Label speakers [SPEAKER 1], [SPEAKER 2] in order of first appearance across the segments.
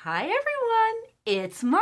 [SPEAKER 1] Hi everyone, it's Mom,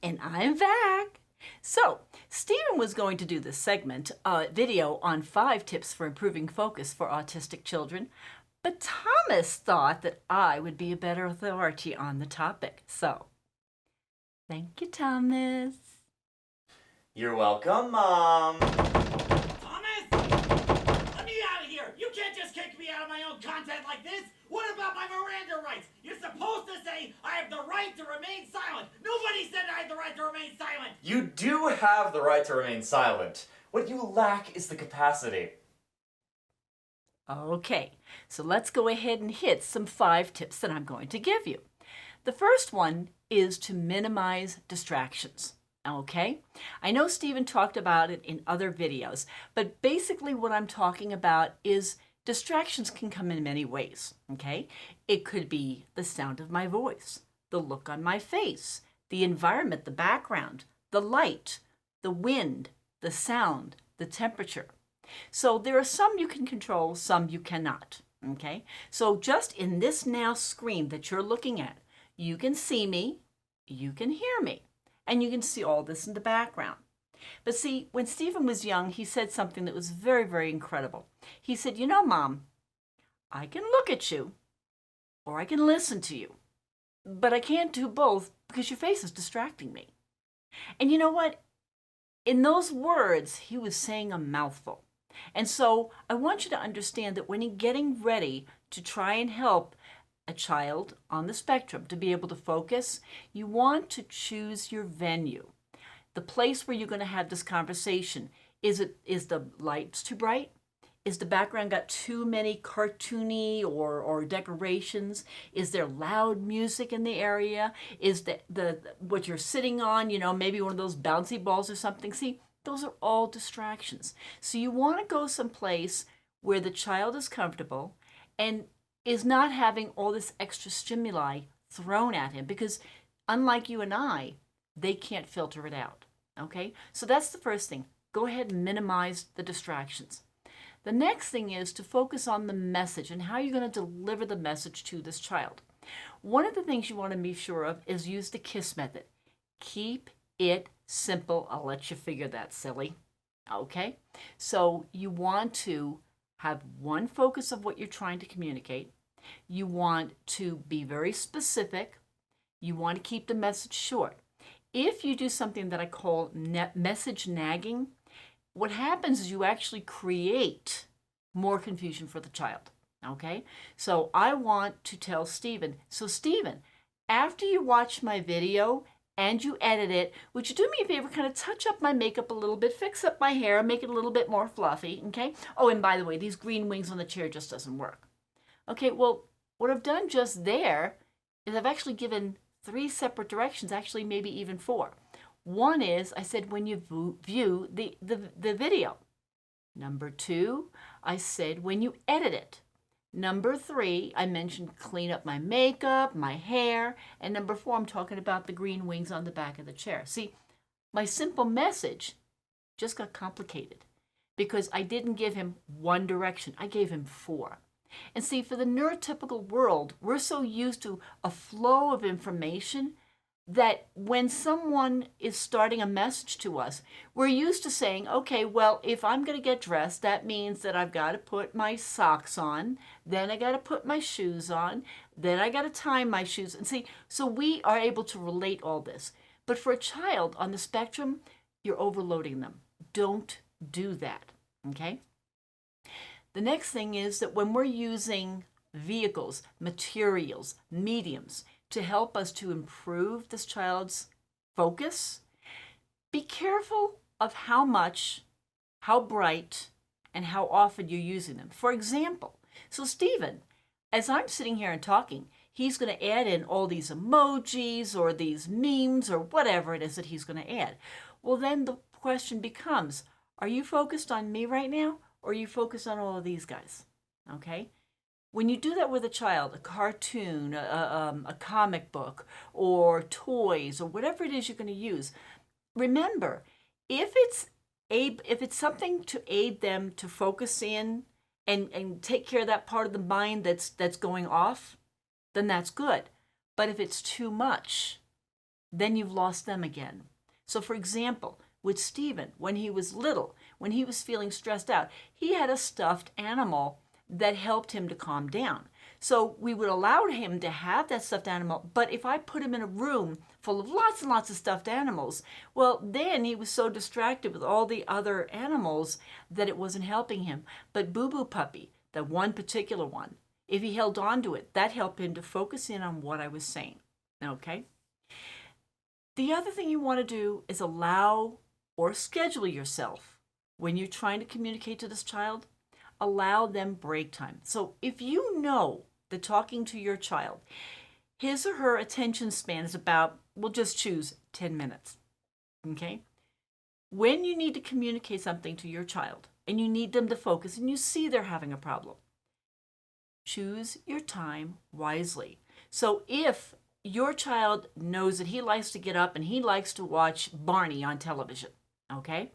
[SPEAKER 1] and I'm back. So, Stephen was going to do this segment, video on 5 tips for improving focus for autistic children, but Thomas thought that I would be a better authority on the topic. So, thank you, Thomas.
[SPEAKER 2] You're welcome, Mom.
[SPEAKER 3] Thomas! Let me out of here! You can't just kick me out of my own content like this! What about my Miranda rights? You're supposed to say I have the right to remain silent! Nobody said I had the right to remain silent!
[SPEAKER 2] You do have the right to remain silent. What you lack is the capacity.
[SPEAKER 1] Okay, so let's go ahead and hit some 5 tips that I'm going to give you. The first one is to minimize distractions. Okay, I know Stephen talked about it in other videos, but basically what I'm talking about is distractions can come in many ways. Okay, it could be the sound of my voice, the look on my face, the environment, the background, the light, the wind, the sound, the temperature. So there are some you can control, some you cannot. Okay, so just in this now screen that you're looking at, you can see me, you can hear me, and you can see all this in the background. But see, when Stephen was young, he said something that was very, very incredible. He said, you know, Mom, I can look at you or I can listen to you, but I can't do both because your face is distracting me. And you know what? In those words, he was saying a mouthful. And so I want you to understand that when you're getting ready to try and help a child on the spectrum to be able to focus, you want to choose your venue. The place where you're going to have this conversation. Is the lights too bright? Is the background got too many cartoony or decorations? Is there loud music in the area? Is the what you're sitting on, maybe one of those bouncy balls or something? See, those are all distractions. So you want to go someplace where the child is comfortable and is not having all this extra stimuli thrown at him, because unlike you and I, they can't filter it out. Okay? So that's the first thing. Go ahead and minimize the distractions. The next thing is to focus on the message and how you're going to deliver the message to this child. One of the things you want to be sure of is use the KISS method. Keep it simple. I'll let you figure that, silly. Okay? So you want to have one focus of what you're trying to communicate. You want to be very specific. You want to keep the message short. If you do something that I call message nagging, what happens is you actually create more confusion for the child. Okay? So I want to tell Stephen, so Stephen, after you watch my video and you edit it, would you do me a favor, kind of touch up my makeup a little bit, fix up my hair, make it a little bit more fluffy, okay? Oh, and by the way, these green wings on the chair just doesn't work. Okay, well, what I've done just there is I've actually given 3 separate directions, actually maybe even 4. One is, I said, when you view the video. Number 2, I said, when you edit it. Number 3, I mentioned clean up my makeup, my hair. And number 4, I'm talking about the green wings on the back of the chair. See, my simple message just got complicated because I didn't give him one direction. I gave him 4. And see, for the neurotypical world, we're so used to a flow of information that when someone is starting a message to us, we're used to saying, okay, well, if I'm going to get dressed, that means that I've got to put my socks on, then I got to put my shoes on, then I got to tie my shoes. And see, so we are able to relate all this. But for a child on the spectrum, you're overloading them. Don't do that, okay? The next thing is that when we're using vehicles, materials, mediums to help us to improve this child's focus, be careful of how much, how bright, and how often you're using them. For example, so Stephen, as I'm sitting here and talking, he's going to add in all these emojis or these memes or whatever it is that he's going to add. Well, then the question becomes, are you focused on me right now? Or you focus on all of these guys, okay? When you do that with a child, a cartoon, a comic book, or toys, or whatever it is you're going to use, remember, if it's something to aid them to focus in and take care of that part of the mind that's going off, then that's good. But if it's too much, then you've lost them again. So for example, with Stephen, when he was little, when he was feeling stressed out, he had a stuffed animal that helped him to calm down. So we would allow him to have that stuffed animal, but if I put him in a room full of lots and lots of stuffed animals, well, then he was so distracted with all the other animals that it wasn't helping him. But Boo Boo Puppy, the one particular one, if he held on to it, that helped him to focus in on what I was saying. Okay? The other thing you want to do is allow or schedule yourself when you're trying to communicate to this child. Allow them break time. So if you know that talking to your child, his or her attention span is about, we'll just choose 10 minutes, okay? When you need to communicate something to your child and you need them to focus and you see they're having a problem, choose your time wisely. So if your child knows that he likes to get up and he likes to watch Barney on television, okay?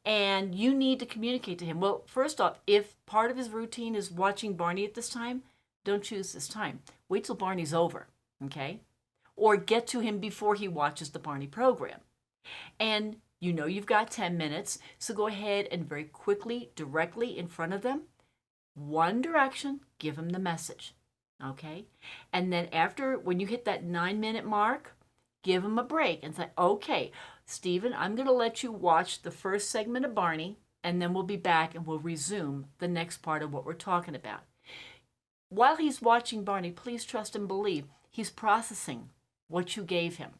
[SPEAKER 1] And you need to communicate to him. Well, first off, if part of his routine is watching Barney at this time, don't choose this time. Wait till Barney's over, okay? Or get to him before he watches the Barney program. And you know you've got 10 minutes, so go ahead and very quickly, directly in front of them, one direction, give them the message, okay? And then after, when you hit that 9-minute mark, give them a break and say, okay, Stephen, I'm going to let you watch the first segment of Barney, and then we'll be back and we'll resume the next part of what we're talking about. While he's watching Barney, please trust and believe he's processing what you gave him,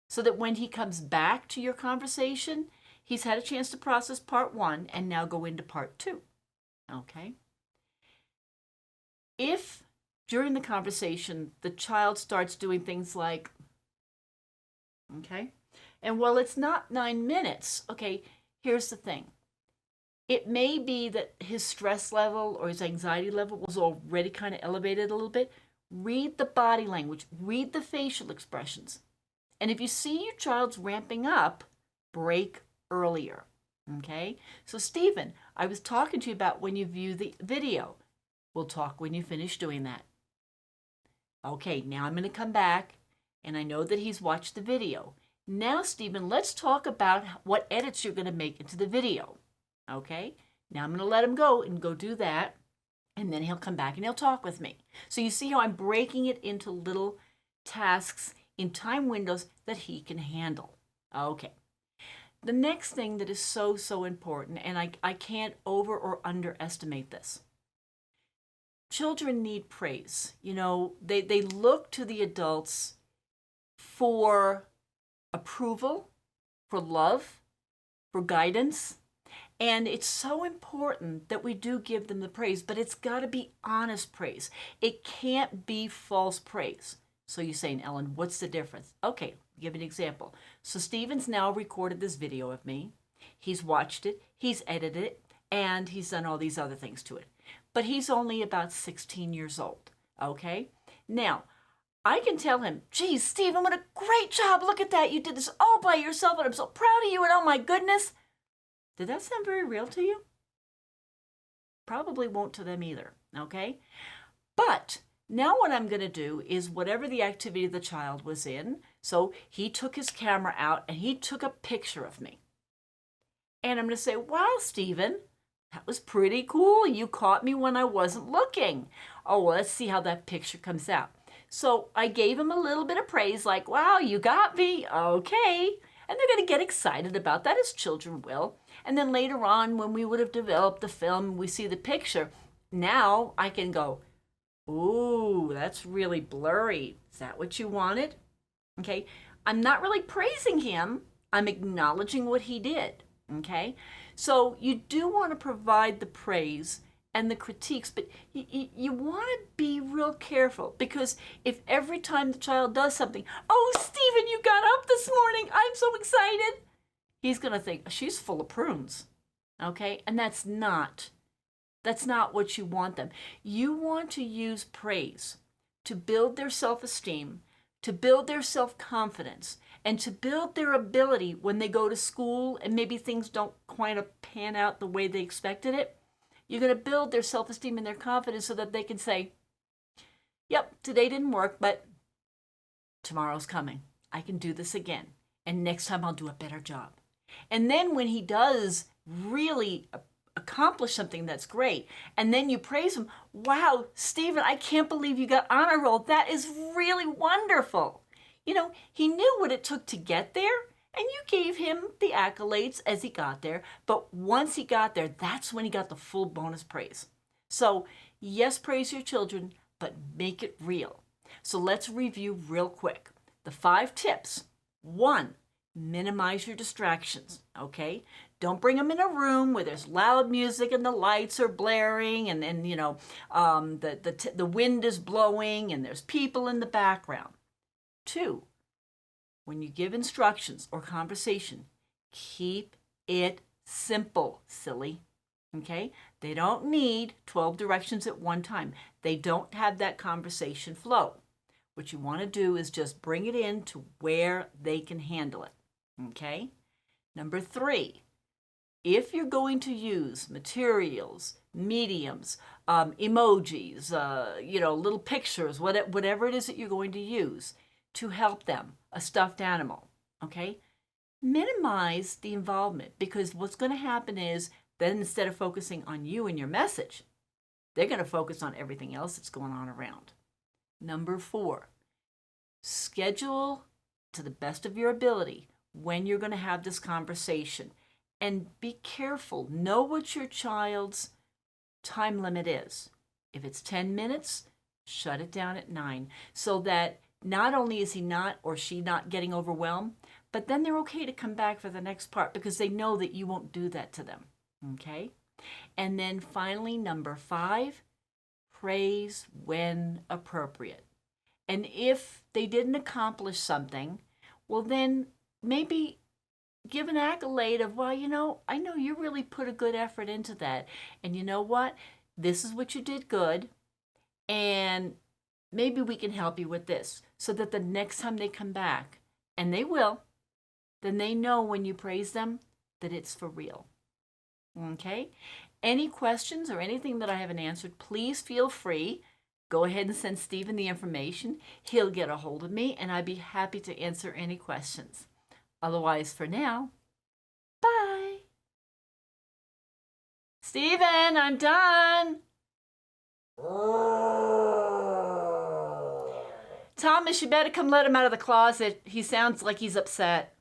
[SPEAKER 1] so that when he comes back to your conversation, he's had a chance to process part 1 and now go into part 2. Okay? If during the conversation the child starts doing things like, okay, and while it's not 9 minutes, okay, here's the thing. It may be that his stress level or his anxiety level was already kind of elevated a little bit. Read the body language, read the facial expressions. And if you see your child's ramping up, break earlier, okay? So Stephen, I was talking to you about when you view the video. We'll talk when you finish doing that. Okay, now I'm going to come back, and I know that he's watched the video. Now, Stephen, let's talk about what edits you're going to make into the video. Okay? Now I'm going to let him go and go do that, and then he'll come back and he'll talk with me. So you see how I'm breaking it into little tasks in time windows that he can handle. Okay. The next thing that is so, so important, and I can't over or underestimate this. Children need praise. You know, they look to the adults for approval, for love, for guidance. And it's so important that we do give them the praise, but it's got to be honest praise. It can't be false praise. So you're saying, Ellen, what's the difference? Okay, I'll give you an example. So Stephen's now recorded this video of me. He's watched it, he's edited it, and he's done all these other things to it. But he's only about 16 years old, okay? Now, I can tell him, geez, Stephen, what a great job. Look at that. You did this all by yourself, and I'm so proud of you, and oh my goodness. Did that sound very real to you? Probably won't to them either, okay? But now what I'm going to do is whatever the activity the child was in, so he took his camera out and he took a picture of me. And I'm going to say, wow, Stephen, that was pretty cool. You caught me when I wasn't looking. Oh, well, let's see how that picture comes out. So I gave him a little bit of praise, like, wow, you got me. Okay. And they're going to get excited about that, as children will. And then later on, when we would have developed the film, we see the picture. Now I can go, ooh, that's really blurry. Is that what you wanted? Okay. I'm not really praising him. I'm acknowledging what he did. Okay. So you do want to provide the praise and the critiques, but you want to be real careful, because if every time the child does something, oh, Stephen, you got up this morning, I'm so excited, he's going to think, she's full of prunes, okay? And that's not what you want them. You want to use praise to build their self-esteem, to build their self-confidence, and to build their ability when they go to school and maybe things don't quite pan out the way they expected it. You're going to build their self-esteem and their confidence so that they can say, yep, today didn't work, but tomorrow's coming. I can do this again. And next time I'll do a better job. And then when he does really accomplish something that's great, and then you praise him, wow, Stephen, I can't believe you got honor roll. That is really wonderful. You know, he knew what it took to get there, and you gave him the accolades as he got there. But once he got there, that's when he got the full bonus praise. So, yes, praise your children, but make it real. So let's review real quick. The 5 tips. 1, minimize your distractions, okay? Don't bring them in a room where there's loud music and the lights are blaring and the wind is blowing and there's people in the background. 2, when you give instructions or conversation, keep it simple, silly. Okay? They don't need 12 directions at one time. They don't have that conversation flow. What you want to do is just bring it in to where they can handle it. Okay? Number 3, if you're going to use materials, mediums, emojis, little pictures, whatever it is that you're going to use to help them, a stuffed animal, okay? Minimize the involvement, because what's going to happen is then instead of focusing on you and your message, they're going to focus on everything else that's going on around. Number 4, schedule to the best of your ability when you're going to have this conversation. And be careful. Know what your child's time limit is. If it's 10 minutes, shut it down at 9, so that not only is he not or she not getting overwhelmed, but then they're okay to come back for the next part because they know that you won't do that to them. Okay? And then finally, number 5, praise when appropriate. And if they didn't accomplish something, well, then maybe give an accolade of, well, I know you really put a good effort into that. And you know what? This is what you did good. And maybe we can help you with this, so that the next time they come back, and they will, then they know when you praise them that it's for real. Okay? Any questions or anything that I haven't answered, please feel free. Go ahead and send Stephen the information. He'll get a hold of me, and I'd be happy to answer any questions. Otherwise, for now, bye. Stephen, I'm done. Thomas, you better come let him out of the closet. He sounds like he's upset.